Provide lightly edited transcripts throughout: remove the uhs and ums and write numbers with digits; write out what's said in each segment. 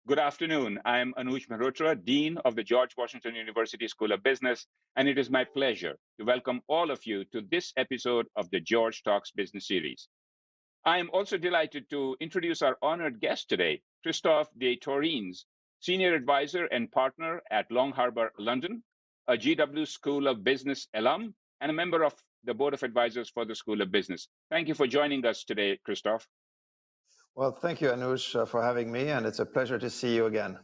Good afternoon. I'm Anuj Mehrotra, Dean of the George Washington University School of Business, and it is my pleasure to welcome all of you to this episode of the George Talks Business Series. I am also delighted to introduce our honored guest today, Christophe de Taurines, Senior Advisor and Partner at Long Harbour, London, a GW School of Business alum, and a member of the Board of Advisors for the School of Business. Thank you for joining us today, Christophe. Well, thank you, Anuj, for having me, and it's a pleasure to see you again.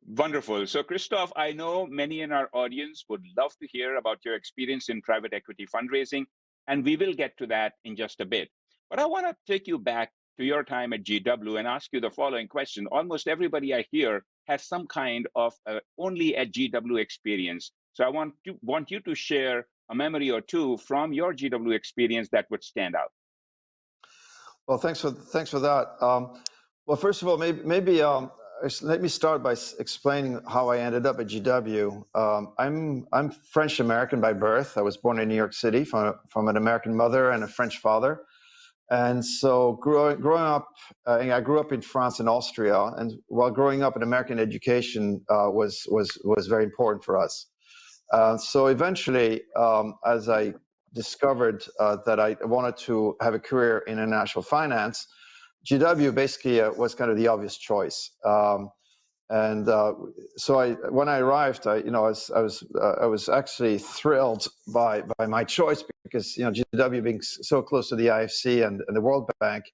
Wonderful. So, Christophe, I know many in our audience would love to hear about your experience in private equity fundraising, and we will get to that in just a bit. But I want to take you back to your time at GW and ask you the following question. Almost everybody I hear has some kind of only at GW experience. So I want you to share a memory or two from your GW experience that would stand out. Well, thanks for that. Well, first of all, maybe let me start by explaining how I ended up at GW. I'm French American by birth. I was born in New York City from an American mother and a French father, and so growing up, I grew up in France and Austria. And while growing up in American education was very important for us. So eventually, as I discovered that I wanted to have a career in international finance, GW basically was kind of the obvious choice. So when I arrived, I was actually thrilled by my choice because GW being so close to the IFC and the World Bank,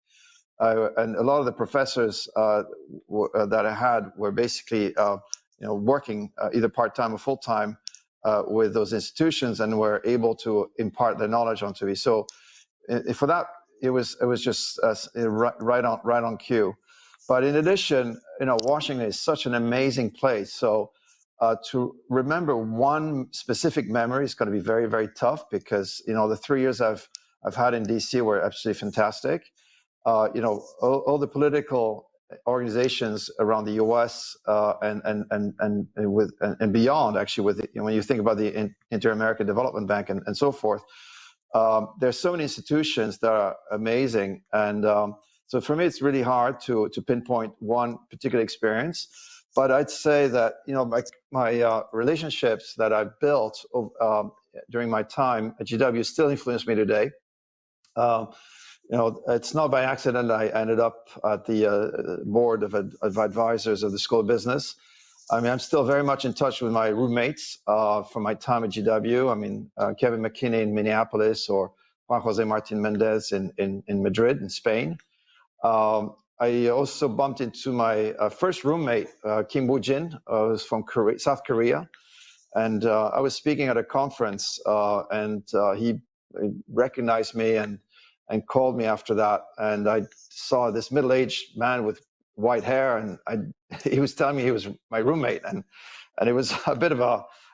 and a lot of the professors that I had were basically working either part-time or full-time with those institutions, and were able to impart their knowledge onto me. So for that, it was just right on cue. But in addition, Washington is such an amazing place. So to remember one specific memory is going to be very, very tough, because the 3 years I've had in DC were absolutely fantastic. All the political organizations around the U.S. and beyond, actually, when you think about the Inter-American Development Bank and so forth, there's so many institutions that are amazing, and so for me, it's really hard to pinpoint one particular experience. But I'd say that my relationships that I've built during my time at GW still influence me today. It's not by accident I ended up at the board of advisors of the School of Business. I mean, I'm still very much in touch with my roommates from my time at GW. I mean, Kevin McKinney in Minneapolis, or Juan Jose Martin Mendez in Madrid, in Spain. I also bumped into my first roommate, Kim Woo-jin, who's from South Korea. And I was speaking at a conference, and he recognized me and called me after that. And I saw this middle-aged man with white hair, and he was telling me he was my roommate. And it was a bit of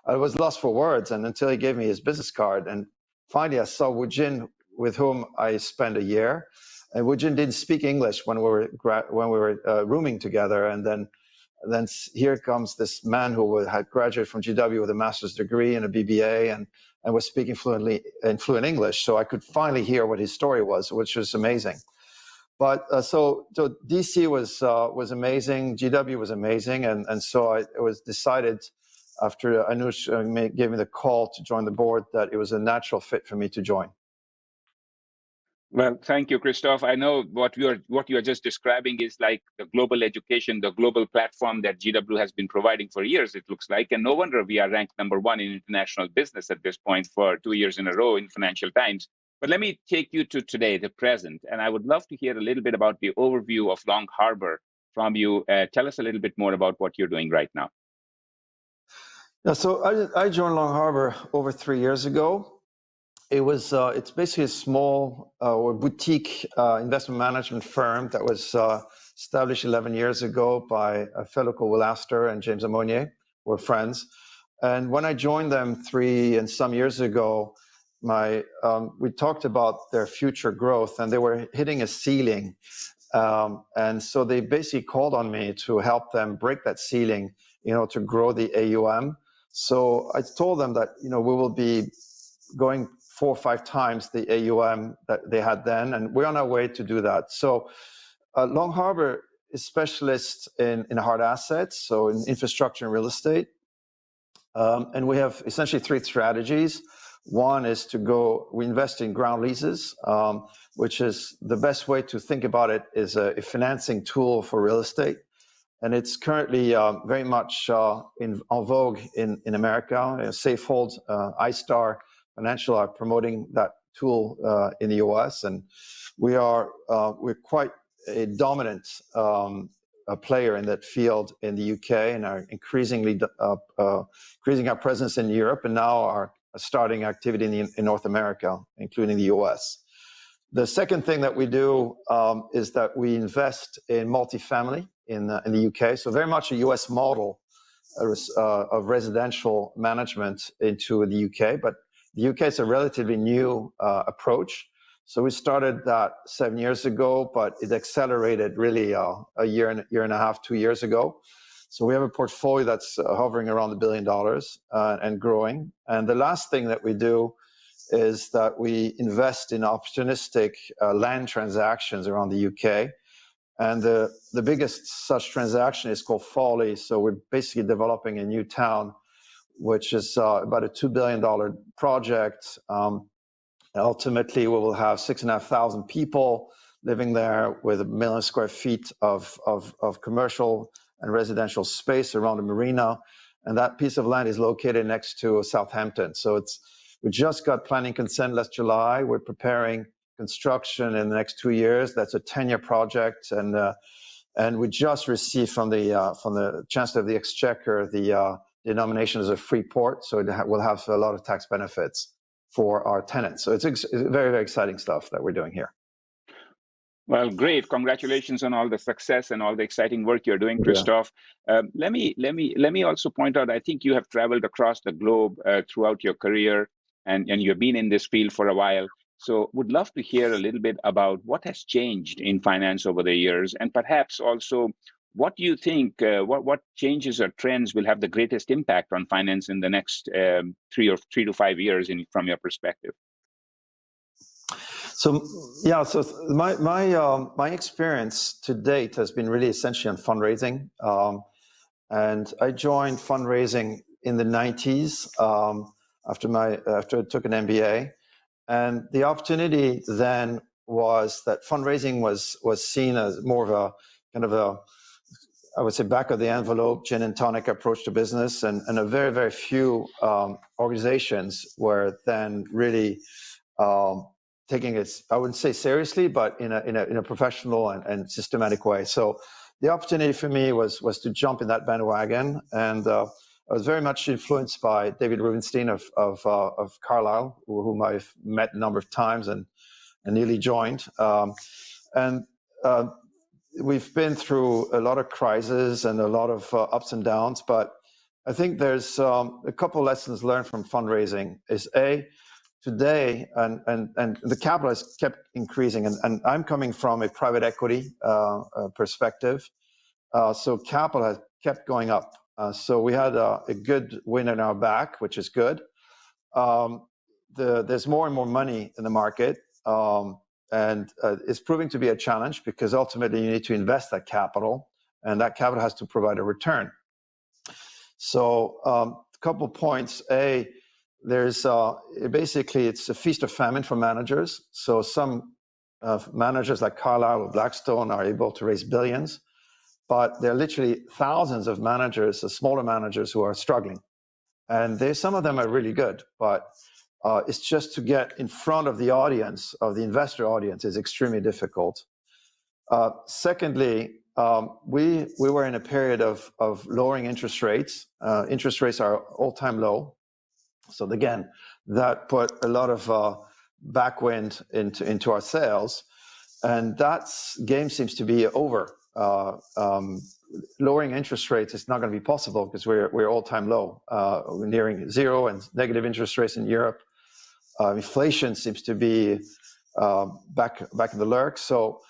I was lost for words, and until he gave me his business card. And finally, I saw Woo-jin, with whom I spent a year. And Woo-jin didn't speak English when we were rooming together. And then here comes this man who had graduated from GW with a master's degree and a BBA, and was speaking fluent English. So I could finally hear what his story was, which was amazing. But so DC was amazing, GW was amazing, and so it was decided after Anuj gave me the call to join the board that it was a natural fit for me to join. Well, thank you, Christophe. I know what you are just describing is like the global education, the global platform that GW has been providing for years, it looks like. And no wonder we are ranked #1 in international business at this point for 2 years in a row in Financial Times. But let me take you to today, the present. And I would love to hear a little bit about the overview of Long Harbour from you. Tell us a little bit more about what you're doing right now. Yeah, so I joined Long Harbour over 3 years ago. It's basically a small or boutique investment management firm that was established 11 years ago by a fellow called Will Astor and James Ammonier, who were friends. And when I joined them 3 and some years ago, we talked about their future growth, and they were hitting a ceiling. And so they basically called on me to help them break that ceiling, to grow the AUM. So I told them that, we will be going 4 or 5 times the AUM that they had then, and we're on our way to do that. So Long Harbour is specialist in hard assets, so in infrastructure and real estate. And we have essentially three strategies. One is we invest in ground leases, which is the best way to think about it is a financing tool for real estate. And it's currently very much en vogue in America. Safehold, iStar Financial are promoting that tool in the US, and we're quite a dominant player in that field in the UK, and are increasing our presence in Europe, and now are starting activity in North America, including the US. The second thing that we do is that we invest in multifamily in the UK, so very much a US model of residential management into the UK, but the UK is a relatively new approach. So we started that 7 years ago, but it accelerated really a year and a half, 2 years ago. So we have a portfolio that's hovering around $1 billion and growing. And the last thing that we do is that we invest in opportunistic land transactions around the UK. And the biggest such transaction is called Folly. So we're basically developing a new town, which is about a $2 billion project. Ultimately, we will have 6,500 people living there with 1 million square feet of commercial and residential space around the marina. And that piece of land is located next to Southampton. So we just got planning consent last July. We're preparing construction in the next 2 years. That's a 10-year project. And we just received from the Chancellor of the Exchequer the denomination as a free port. So we'll have a lot of tax benefits for our tenants. So it's very, very exciting stuff that we're doing here. Well, great! Congratulations on all the success and all the exciting work you're doing, Christophe. Yeah. Let me also point out. I think you have traveled across the globe throughout your career, and you've been in this field for a while. So, would love to hear a little bit about what has changed in finance over the years, and perhaps also what do you think? What changes or trends will have the greatest impact on finance in the next 3 to 5 years, from your perspective? So yeah, so my experience to date has been really essentially on fundraising, and I joined fundraising in the 90s after I took an MBA, and the opportunity then was that fundraising was seen as more of a kind of I would say back of the envelope gin and tonic approach to business, and a very, very few organizations were then really taking it, I wouldn't say seriously, but in a professional and systematic way. So the opportunity for me was to jump in that bandwagon, and I was very much influenced by David Rubenstein of Carlyle, whom I've met a number of times and nearly joined. We've been through a lot of crises and a lot of ups and downs, but I think there's a couple lessons learned from fundraising. Is today, and the capital has kept increasing, and I'm coming from a private equity perspective, so capital has kept going up. So we had a good wind in our back, which is good. There's more and more money in the market, and it's proving to be a challenge because ultimately you need to invest that capital, and that capital has to provide a return. So a couple points. There's basically it's a feast or famine for managers. So some managers like Carlyle or Blackstone are able to raise billions, but there are literally thousands of managers, smaller managers, who are struggling. And some of them are really good, but it's just to get in front of the audience, of the investor audience, is extremely difficult. Secondly, we were in a period of lowering interest rates. Interest rates are all-time low. So again, that put a lot of backwind into our sales, and that game seems to be over. Lowering interest rates is not going to be possible because we're all-time low. We're nearing zero and negative interest rates in Europe. Inflation seems to be back in the lurk. So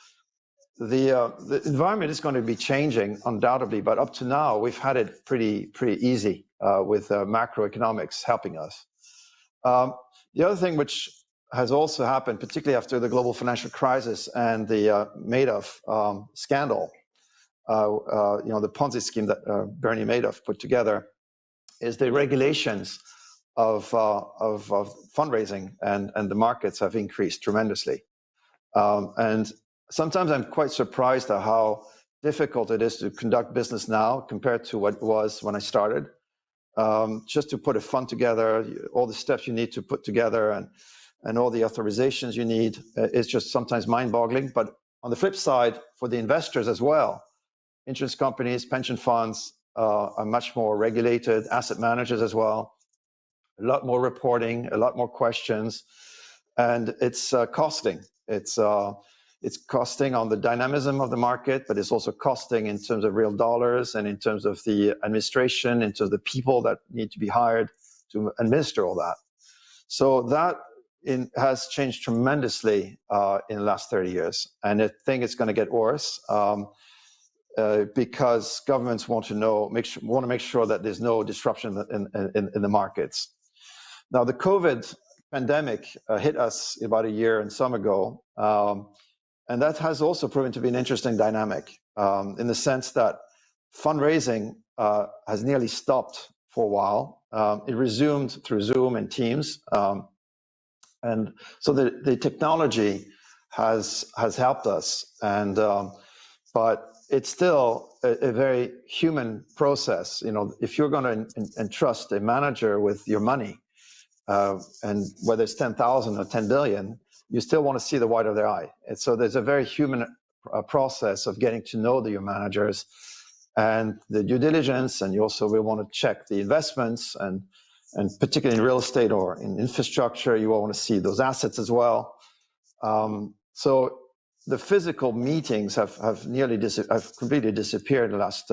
the environment is going to be changing undoubtedly, but up to now we've had it pretty easy with macroeconomics helping us. The other thing which has also happened, particularly after the global financial crisis and the Madoff scandal, the Ponzi scheme that Bernie Madoff put together, is the regulations of fundraising and the markets have increased tremendously. And sometimes I'm quite surprised at how difficult it is to conduct business now compared to what it was when I started. Just to put a fund together, all the steps you need to put together and all the authorizations you need is just sometimes mind-boggling. But on the flip side, for the investors as well, insurance companies, pension funds are much more regulated, asset managers as well, a lot more reporting, a lot more questions, and it's costing. It's costing on the dynamism of the market, but it's also costing in terms of real dollars and in terms of the administration, in terms of the people that need to be hired to administer all that. So that has changed tremendously in the last 30 years. And I think it's going to get worse because governments want to make sure that there's no disruption in the markets. Now, the COVID pandemic hit us about a year and some ago. And that has also proven to be an interesting dynamic in the sense that fundraising has nearly stopped for a while. It resumed through Zoom and Teams. And so the technology has helped us. But it's still a very human process. If you're going to entrust a manager with your money, and whether it's 10,000 or 10 billion, you still want to see the white of their eye. And so there's a very human process of getting to know your managers and the due diligence, and you also will want to check the investments, and particularly in real estate or in infrastructure, you will want to see those assets as well. So the physical meetings have completely disappeared in the last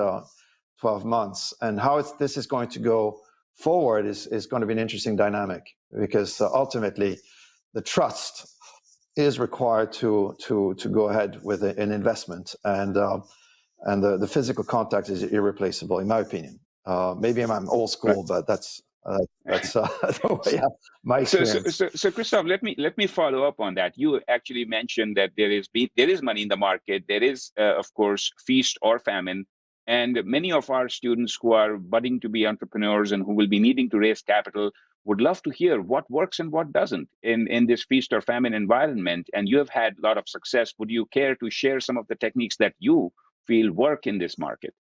12 months, and how this is going to go forward is going to be an interesting dynamic, because ultimately the trust is required to go ahead with an investment, and the physical contact is irreplaceable, in my opinion. Maybe I'm old school, but that's the way my experience. So Christophe, let me follow up on that. You actually mentioned that there is money in the market. There is, of course, feast or famine. And many of our students who are budding to be entrepreneurs and who will be needing to raise capital would love to hear what works and what doesn't in this feast or famine environment. And you have had a lot of success. Would you care to share some of the techniques that you feel work in this market?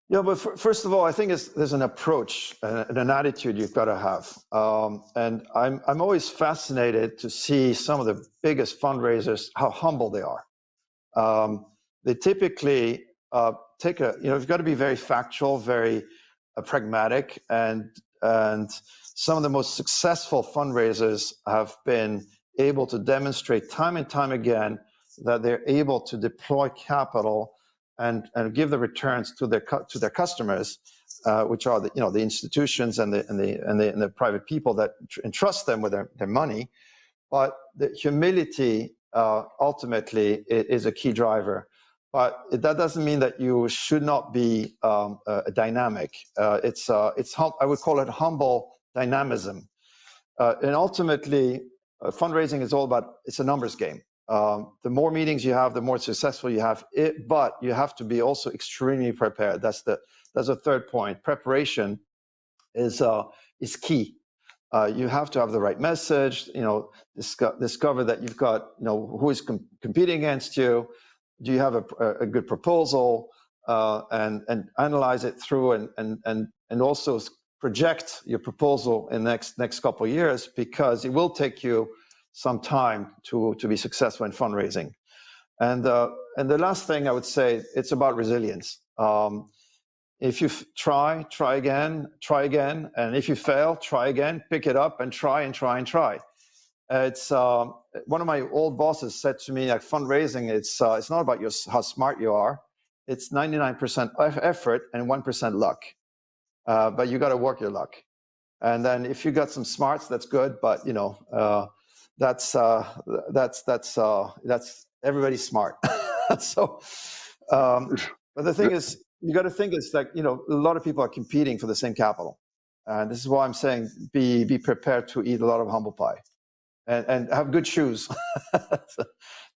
Yeah, but first of all, I think there's an approach and an attitude you've got to have. And I'm always fascinated to see some of the biggest fundraisers, how humble they are. They typically you've got to be very factual, very pragmatic, and some of the most successful fundraisers have been able to demonstrate time and time again that they're able to deploy capital and give the returns to their customers, which are the institutions and the private people that entrust them with their money. But the humility ultimately is a key driver. But that doesn't mean that you should not be dynamic. It's I would call it humble dynamism. And ultimately, fundraising is all about, it's a numbers game. The more meetings you have, the more successful you have. But you have to be also extremely prepared. That's a third point. Preparation is key. You have to have the right message. Discover that you've got who is competing against you. Do you have a good proposal, and analyze it through, and also project your proposal in the next couple of years, because it will take you some time to be successful in fundraising. And the last thing I would say, it's about resilience. If you try again, and if you fail, try again, pick it up and try. It's one of my old bosses said to me, like, fundraising, it's not about how smart you are. It's 99% effort and 1% luck. But you got to work your luck. And then if you got some smarts, that's good. But that's everybody's smart. So, but the thing is, you got to think it's like, a lot of people are competing for the same capital. And this is why I'm saying be prepared to eat a lot of humble pie. and have good shoes.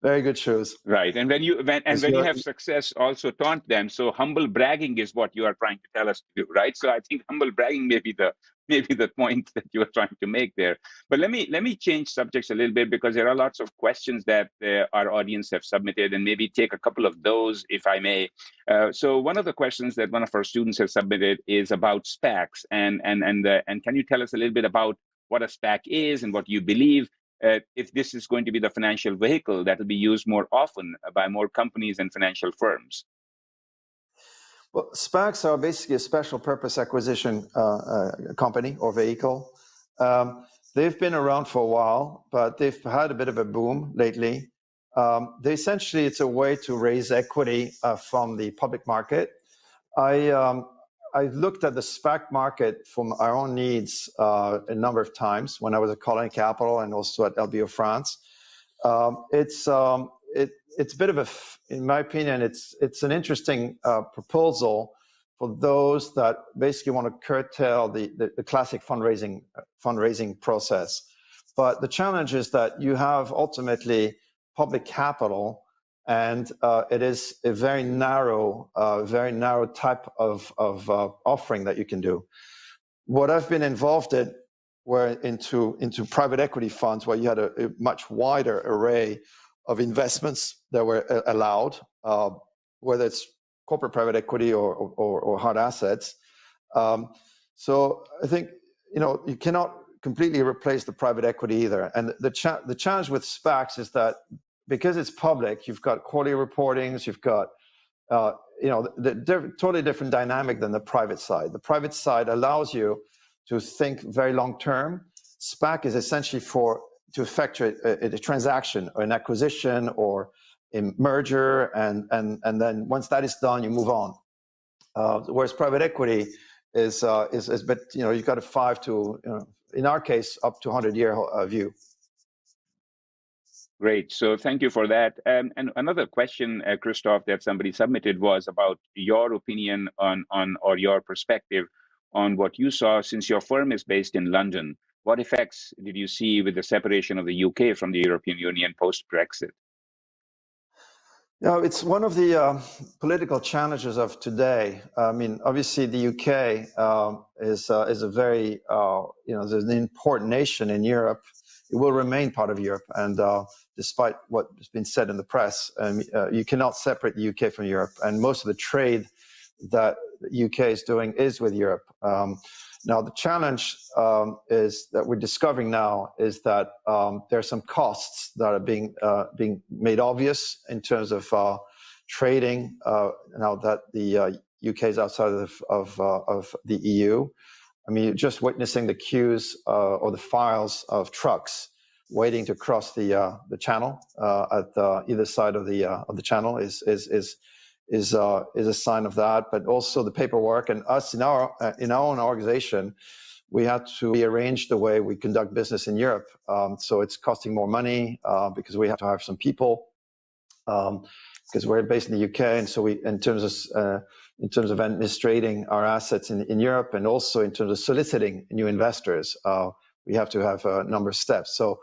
Very good shoes. Right. And when you have success, also taunt them. So humble bragging is what you are trying to tell us to do, right? So I think humble bragging may be the point that you are trying to make there. But let me change subjects a little bit, because there are lots of questions that our audience have submitted, and maybe take a couple of those, if I may. So one of the questions that one of our students has submitted is about SPACs, and can you tell us a little bit about what a SPAC is and what you believe, if this is going to be the financial vehicle that will be used more often by more companies and financial firms? Well, SPACs are basically a special purpose acquisition company or vehicle. They've been around for a while, but they've had a bit of a boom lately. It's a way to raise equity from the public market. I looked at the SPAC market for our own needs a number of times when I was at Colony Capital and also at LBO France. It's a bit of in my opinion, it's an interesting proposal for those that basically want to curtail the classic fundraising process. But the challenge is that you have ultimately public capital, and it is a very narrow type of offering that you can do. What I've been involved in were into private equity funds, where you had a much wider array of investments that were allowed, whether it's corporate private equity or hard assets. So I think you cannot completely replace the private equity either. And the challenge with SPACs is that because it's public, you've got quarterly reportings, you've got totally different dynamic than the private side. The private side allows you to think very long term. SPAC is essentially to effectuate a transaction or an acquisition or a merger, and then once that is done, you move on. Whereas private equity is but you've got a 5 to in our case up to 100-year view. Great. So thank you for that. And another question, Christophe, that somebody submitted was about your opinion on or your perspective on what you saw, since your firm is based in London. What effects did you see with the separation of the UK from the European Union post-Brexit? It's one of the political challenges of today. I mean, obviously, the UK is a very is an important nation in Europe. It will remain part of Europe, and despite what has been said in the press, you cannot separate the UK from Europe. And most of the trade that the UK is doing is with Europe. Now, the challenge is that we're discovering now is that there are some costs that are being made obvious in terms of trading now that the UK is outside of the EU. I mean, just witnessing the queues or the files of trucks waiting to cross the channel at either side of the channel is a sign of that. But also the paperwork, and us in our own organization, we had to rearrange the way we conduct business in Europe. So it's costing more money because we have to hire some people because we're based in the UK, and so in terms of administrating our assets in Europe, and also in terms of soliciting new investors, we have to have a number of steps. So,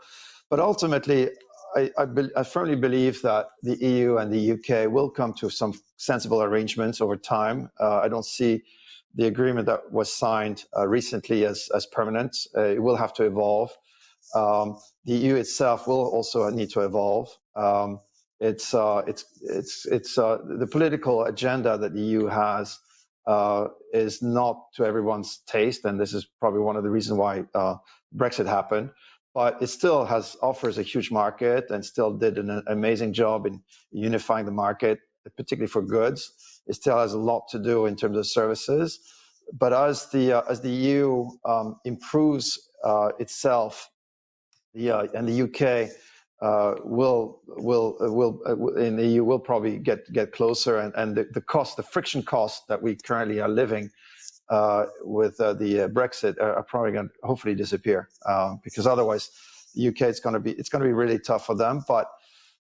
but ultimately, I firmly believe that the EU and the UK will come to some sensible arrangements over time. I don't see the agreement that was signed recently as permanent. It will have to evolve. The EU itself will also need to evolve. It's the political agenda that the EU has is not to everyone's taste, and this is probably one of the reasons why Brexit happened. But it still offers a huge market, and still did an amazing job in unifying the market, particularly for goods. It still has a lot to do in terms of services. But as the EU improves itself, and the UK in the EU will probably get closer, and the friction costs that we currently are living with the Brexit are probably going to hopefully disappear, because otherwise the UK it's going to be really tough for them. But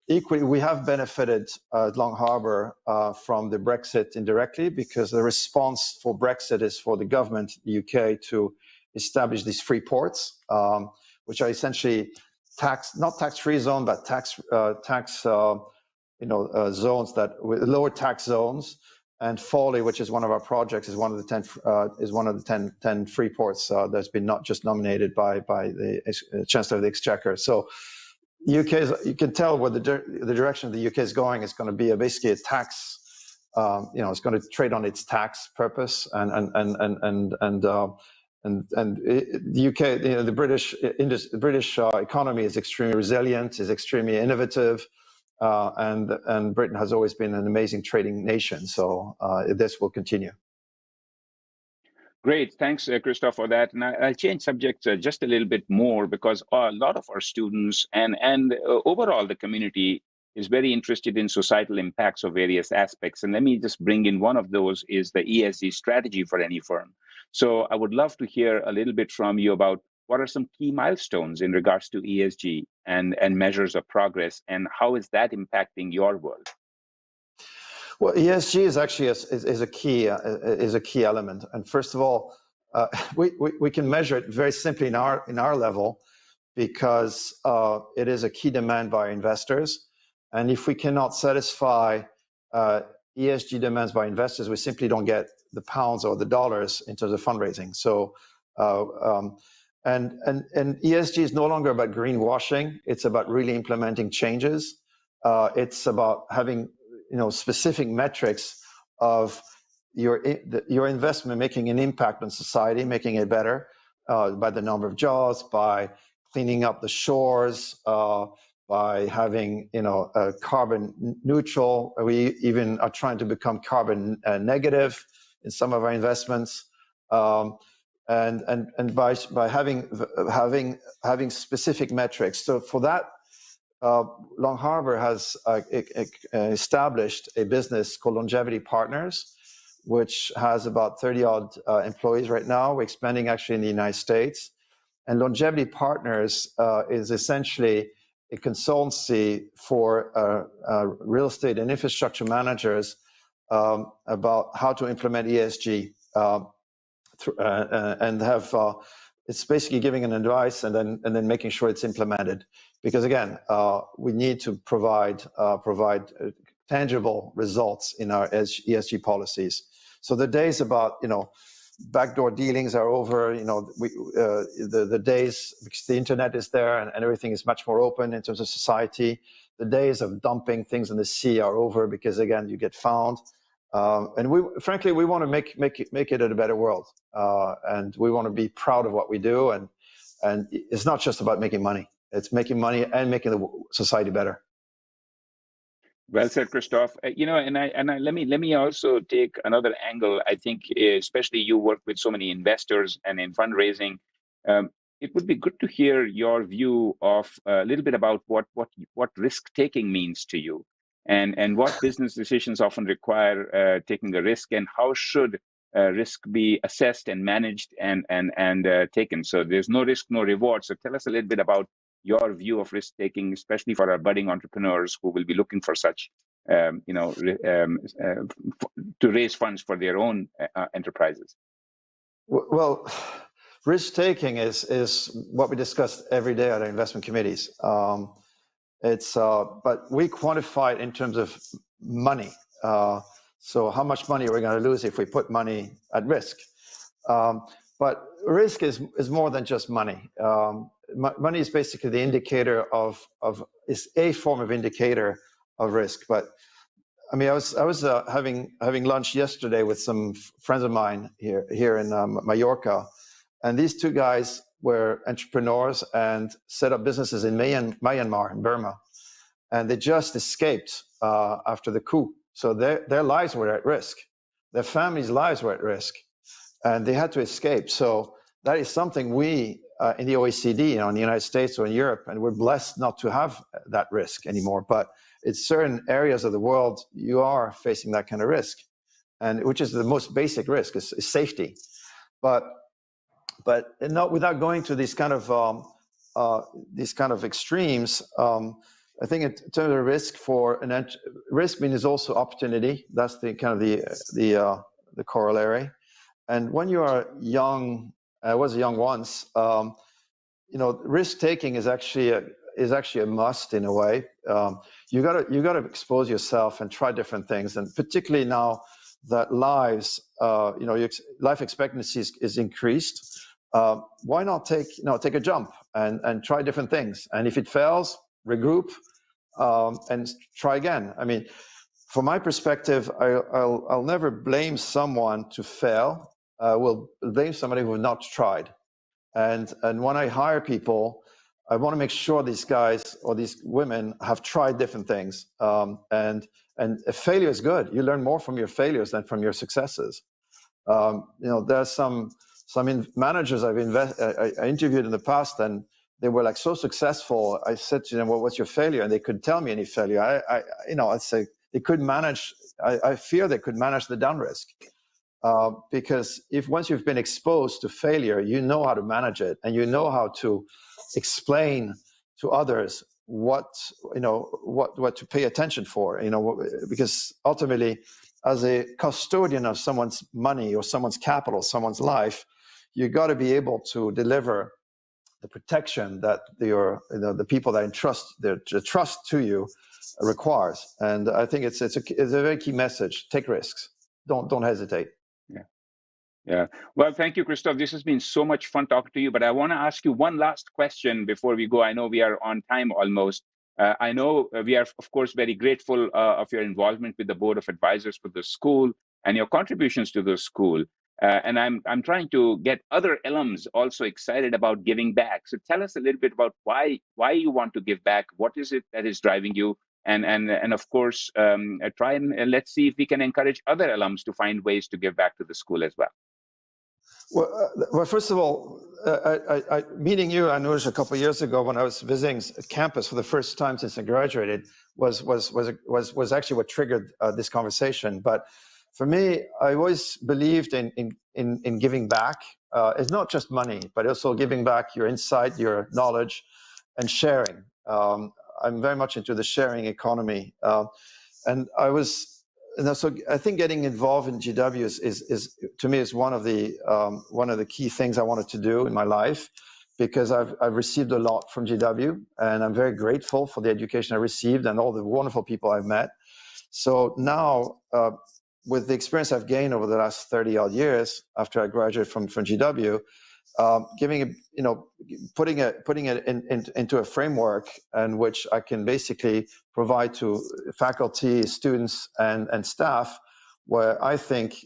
equally, we have benefited at Long Harbour from the Brexit indirectly, because the response for Brexit is for the government, the UK, to establish these free ports, which are essentially not tax-free zone, but tax zones that with lower tax zones. And Foley, which is one of our projects, is one of the 10 free ports that's been not just nominated by the Chancellor of the Exchequer. So UK is, you can tell where the direction of the UK is going. It's going to be basically a tax. It's going to trade on its tax purpose, and the UK, the British economy is extremely resilient, is extremely innovative, and Britain has always been an amazing trading nation. So this will continue. Great. Thanks, Christophe, for that. And I'll change subjects just a little bit more because a lot of our students and overall the community is very interested in societal impacts of various aspects. And let me just bring in one of those is the ESG strategy for any firm. So I would love to hear a little bit from you about what are some key milestones in regards to ESG and measures of progress, and how is that impacting your world? Well, ESG is actually is a key element. And first of all, we can measure it very simply in our level, because it is a key demand by investors. And if we cannot satisfy ESG demands by investors, we simply don't get the pounds or the dollars in terms of fundraising. So and ESG is no longer about greenwashing. It's about really implementing changes. It's about having specific metrics of your investment making an impact on society, making it better by the number of jobs, by cleaning up the shores, by having carbon neutral. We even are trying to become carbon negative in some of our investments, and by having specific metrics. So for that, Long Harbour has established a business called Longevity Partners, which has about 30-odd employees right now. We're expanding actually in the United States. And Longevity Partners is essentially a consultancy for real estate and infrastructure managers about how to implement ESG, and have it's basically giving an advice and then making sure it's implemented. Because again, we need to provide tangible results in our ESG policies. So the days about backdoor dealings are over. The days, because the internet is there and everything is much more open in terms of society. The days of dumping things in the sea are over, because again, you get found. And we want to make it a better world, and we want to be proud of what we do. And it's not just about making money; it's making money and making the society better. Well said, Christophe. Let me also take another angle. I think, especially you work with so many investors and in fundraising, it would be good to hear your view of a little bit about what risk taking means to you, and what business decisions often require taking a risk, and how should risk be assessed and managed and taken. So there's no risk, no reward. So tell us a little bit about your view of risk taking, especially for our budding entrepreneurs who will be looking for such, to raise funds for their own enterprises. Well, risk taking is what we discuss every day at our investment committees. But we quantify it in terms of money. So how much money are we going to lose if we put money at risk? But risk is more than just money. Money is basically the indicator is a form of indicator of risk. But I mean, I was having lunch yesterday with some friends of mine here in Mallorca, and these two guys were entrepreneurs and set up businesses in Myanmar, in Burma, and they just escaped after the coup. So their lives were at risk, their families' lives were at risk, and they had to escape. So that is something we in the OECD, in the United States or in Europe, and we're blessed not to have that risk anymore. But it's certain areas of the world you are facing that kind of risk, and which is the most basic risk is safety. But not without going to these kind of extremes. I think in terms of risk risk means also opportunity. That's the kind of the corollary. And when you are young, I was young once. Risk taking is actually is actually a must in a way. You gotta expose yourself and try different things, and particularly now that life expectancy is increased. Why not take a jump and try different things? And if it fails, regroup and try again. I mean, from my perspective, I'll never blame someone to fail. Will blame somebody who has not tried. And when I hire people, I want to make sure these guys or these women have tried different things. And a failure is good. You learn more from your failures than from your successes. There's some managers I interviewed in the past, and they were like so successful. I said to them, "Well, what's your failure?" And they couldn't tell me any failure. I'd say they couldn't manage. I fear they could manage the down risk. Because if once you've been exposed to failure, you know how to manage it, and you know how to explain to others what to pay attention for. Because ultimately, as a custodian of someone's money or someone's capital, someone's life, you got to be able to deliver the protection that the people that entrust their trust to you requires. And I think it's a very key message. Take risks. Don't hesitate. Yeah. Well, thank you, Christophe. This has been so much fun talking to you, but I want to ask you one last question before we go. I know we are on time almost. I know we are, of course, very grateful of your involvement with the board of advisors for the school and your contributions to the school. And I'm trying to get other alums also excited about giving back. So tell us a little bit about why you want to give back. What is it that is driving you? And of course, try and let's see if we can encourage other alums to find ways to give back to the school as well. Well, first of all, meeting you, I noticed a couple of years ago when I was visiting campus for the first time since I graduated, was actually what triggered this conversation. But for me, I always believed in giving back. It's not just money, but also giving back your insight, your knowledge, and sharing. I'm very much into the sharing economy, and so I think getting involved in GW is to me is one of the key things I wanted to do in my life, because I've received a lot from GW, and I'm very grateful for the education I received and all the wonderful people I've met. So now, with the experience I've gained over the last 30 odd years after I graduated from GW, putting it into a framework in which I can basically provide to faculty, students, and staff, where I think,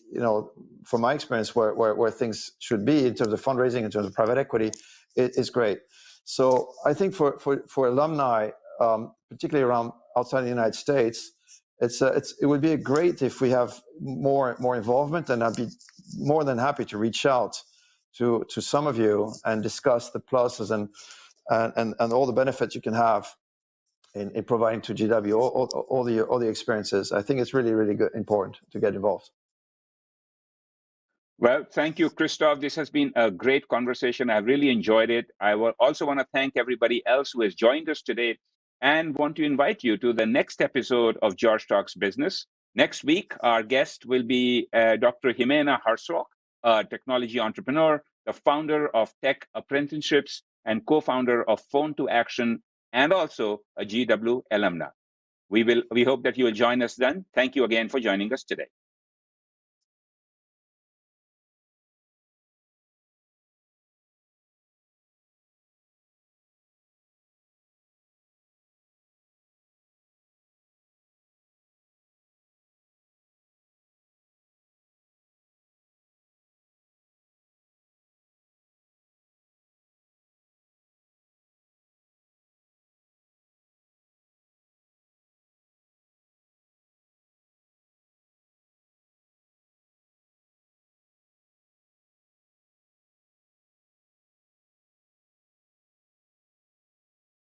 from my experience, where things should be in terms of fundraising, in terms of private equity, it is great. So I think for alumni, particularly around outside the United States, it would be great if we have more involvement, and I'd be more than happy to reach out to some of you and discuss the pluses and all the benefits you can have in providing to GW all the experiences. I think it's really, really good, important to get involved. Well, thank you, Christophe. This has been a great conversation. I've really enjoyed it. I will also want to thank everybody else who has joined us today, and want to invite you to the next episode of George Talks Business. Next week, our guest will be Dr. Jimena Harsok, a technology entrepreneur, the founder of Tech Apprenticeships and co-founder of Phone to Action, and also a GW alumna. We hope that you will join us then. Thank you again for joining us today.